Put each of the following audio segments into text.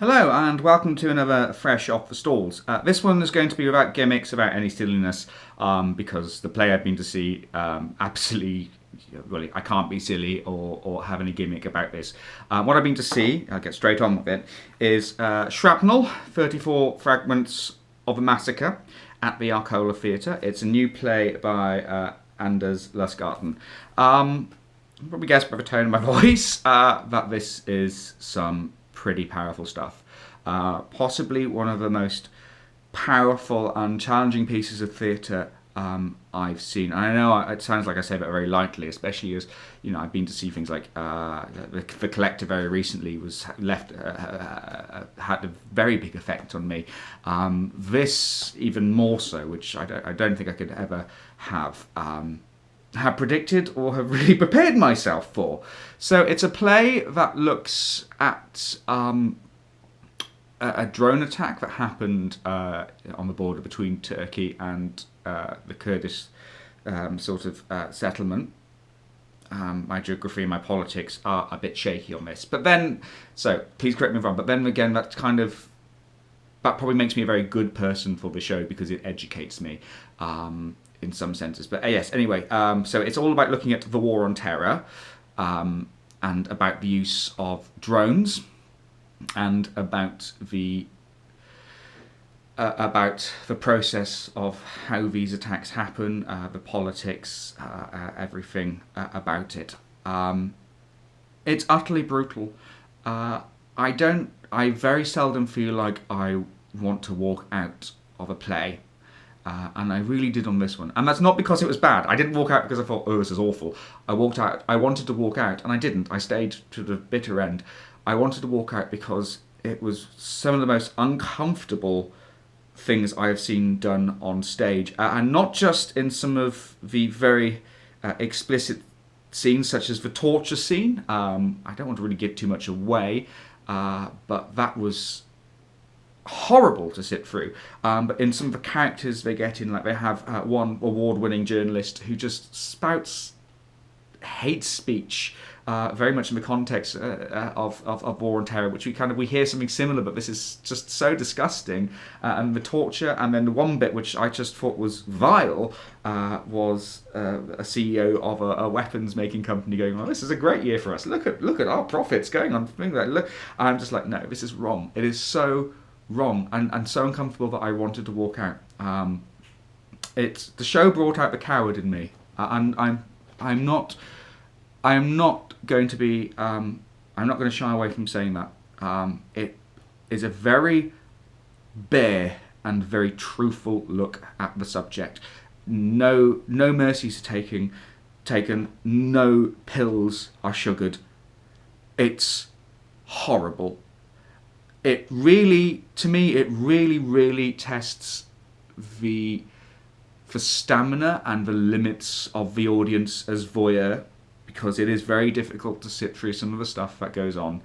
Hello and welcome to another Fresh Off the Stalls. This one is going to be without gimmicks, about any silliness, because the play I've been to see absolutely, well, I can't be silly or have any gimmick about this. What I've been to see, I'll get straight on with it, is Shrapnel, 34 Fragments of a Massacre at the Arcola Theatre. It's a new play by Anders Lustgarten. Probably guessed by the tone of my voice that this is some pretty powerful stuff. Possibly one of the most powerful and challenging pieces of theatre I've seen. And I know it sounds like I say that very lightly, especially as I've been to see things like the Collector very recently had a very big effect on me. This even more so, which I don't think I could ever have predicted or have really prepared myself for. So it's a play that looks at a drone attack that happened on the border between Turkey and the Kurdish settlement. My geography and my politics are a bit shaky on this. But then, so please correct me if I'm wrong, but then again, that probably makes me a very good person for the show because it educates me. In some senses, but yes. Anyway, so it's all about looking at the war on terror, and about the use of drones, and about the process of how these attacks happen, the politics, everything about it. It's utterly brutal. I very seldom feel like I want to walk out of a play. And I really did on this one. And that's not because it was bad. I didn't walk out because I thought, oh, this is awful. I walked out. I wanted to walk out, and I didn't. I stayed to the bitter end. I wanted to walk out because it was some of the most uncomfortable things I have seen done on stage. And not just in some of the very explicit scenes, such as the torture scene. I don't want to really give too much away, but that was horrible to sit through. But in some of the characters they get in, like they have one award-winning journalist who just spouts hate speech, very much in the context of war and terror, which we hear something similar, but this is just so disgusting. And the torture, and then the one bit which I just thought was vile was a CEO of a weapons making company going, "Oh, this is a great year for us. Look at our profits going on." Look, I'm just like, no, this is wrong. It is so wrong and so uncomfortable that I wanted to walk out. The show brought out the coward in me, and I'm not going to shy away from saying that. It is a very bare and very truthful look at the subject. No mercies are taken. No pills are sugared. It's horrible. It really tests the stamina and the limits of the audience as voyeur, because it is very difficult to sit through some of the stuff that goes on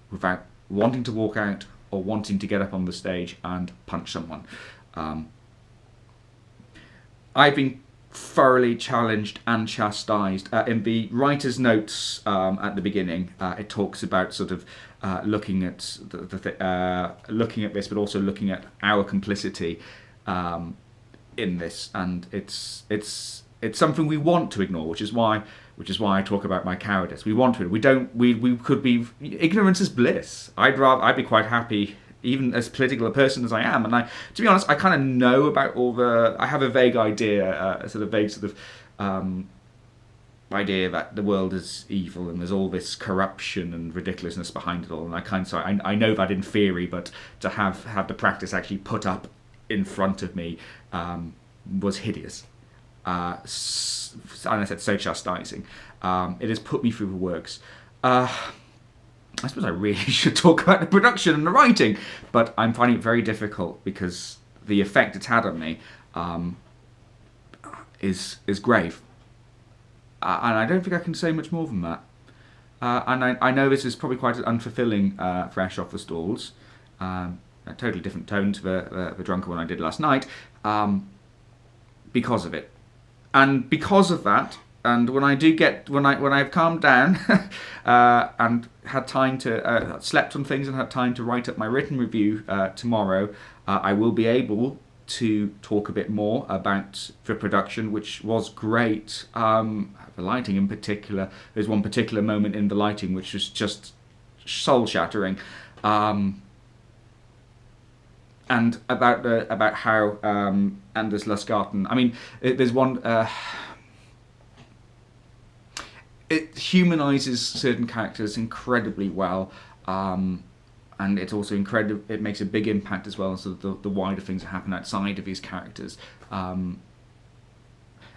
without wanting to walk out or wanting to get up on the stage and punch someone. I've been thoroughly challenged and chastised. In the writer's notes at the beginning, it talks about sort of looking at looking at this, but also looking at our complicity in this, and it's something we want to ignore, which is why I talk about my cowardice. We want to. We could be. Ignorance is bliss. I'd be quite happy, even as political a person as I am, and to be honest, I kind of know about I have a vague idea, idea that the world is evil and there's all this corruption and ridiculousness behind it all, and I know that in theory, but to have the practice actually put up in front of me was hideous. And I said so chastising. It has put me through the works. I suppose I really should talk about the production and the writing, but I'm finding it very difficult because the effect it's had on me is grave. And I don't think I can say much more than that. And I know this is probably quite an unfulfilling Fresh Off the Stalls. A totally different tone to the drunker one I did last night, because of it. And because of that, and when I've calmed down and had time to slept on things and had time to write up my written review tomorrow, I will be able to talk a bit more about the production, which was great. The lighting in particular, there's one particular moment in the lighting which was just soul shattering, and about how Anders Lustgarten, I mean, there's one. It humanises certain characters incredibly well, and it's also incredible. It makes a big impact as well as the wider things that happen outside of his characters.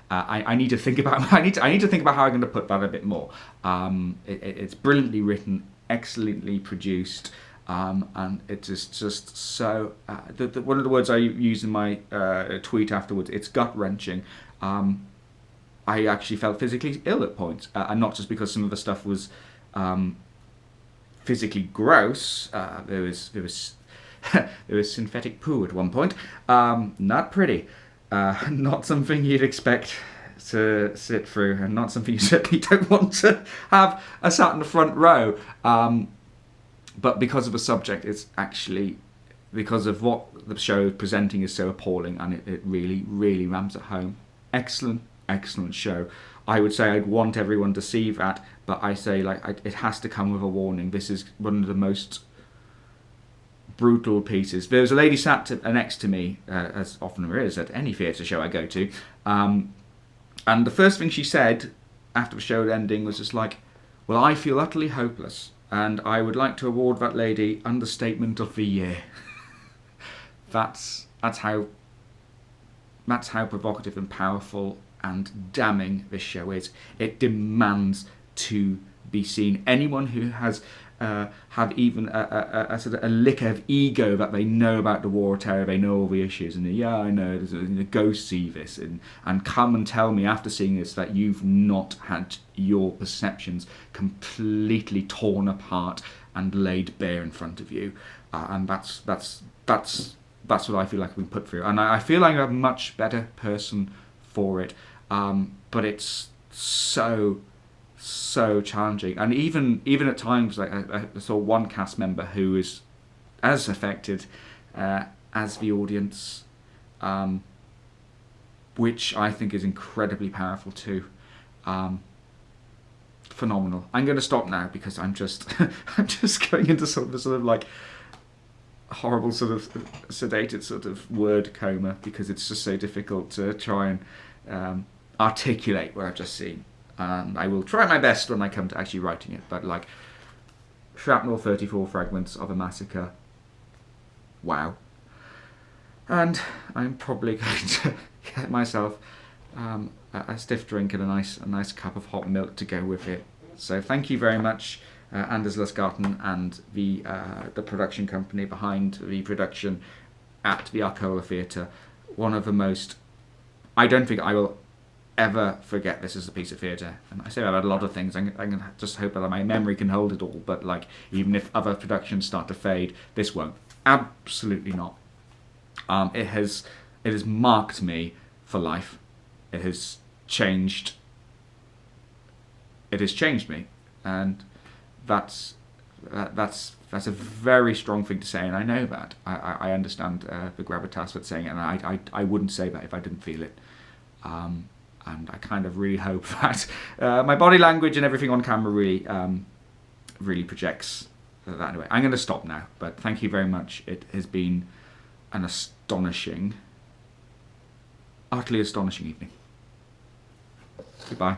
I need to think about I need to think about how I'm going to put that a bit more. It's brilliantly written, excellently produced, and it is just so. One of the words I use in my tweet afterwards, it's gut wrenching. I actually felt physically ill at points, and not just because some of the stuff was physically gross. There was synthetic poo at one point. Not pretty. Not something you'd expect to sit through, and not something you certainly don't want to have sat in the front row. But because of the subject, it's actually because of what the show is presenting is so appalling, and it really, really rams it home. Excellent show. I would say I'd want everyone to see that, but I say it has to come with a warning. This is one of the most brutal pieces. There was a lady sat next to me, as often there is at any theatre show I go to, and the first thing she said after the show ending was just like, "Well, I feel utterly hopeless, and I would like to award that lady Understatement of the Year." That's how provocative and powerful and damning this show is. It demands to be seen. Anyone who has have even a sort of a lick of ego that they know about the War of Terror, they know all the issues, and yeah, I know, go see this, and come and tell me after seeing this that you've not had your perceptions completely torn apart and laid bare in front of you, and that's what I feel like I've been put through, and I feel like I'm a much better person for it, but it's so challenging, and even at times, like I saw one cast member who is as affected as the audience, which I think is incredibly powerful too. Phenomenal. I'm going to stop now because I'm just going into sort of like horrible sort of sedated sort of word coma, because it's just so difficult to try and articulate what I've just seen. I will try my best when I come to actually writing it, but like Shrapnel, 34 Fragments of a Massacre. Wow. And I'm probably going to get myself a stiff drink and a nice cup of hot milk to go with it. So thank you very much, Anders Lustgarten and the production company behind the production at the Arcola Theatre. One of the most, I don't think I will ever forget this as a piece of theatre. And I say I've had a lot of things. I'm going to just hope that my memory can hold it all. But like, even if other productions start to fade, this won't. Absolutely not. It has marked me for life. It has changed. It has changed me, and that's a very strong thing to say. And I know that. I understand the gravitas that's saying it, and I wouldn't say that if I didn't feel it. And I kind of really hope that my body language and everything on camera really projects that anyway. I'm going to stop now, but thank you very much. It has been an astonishing, utterly astonishing evening. Goodbye.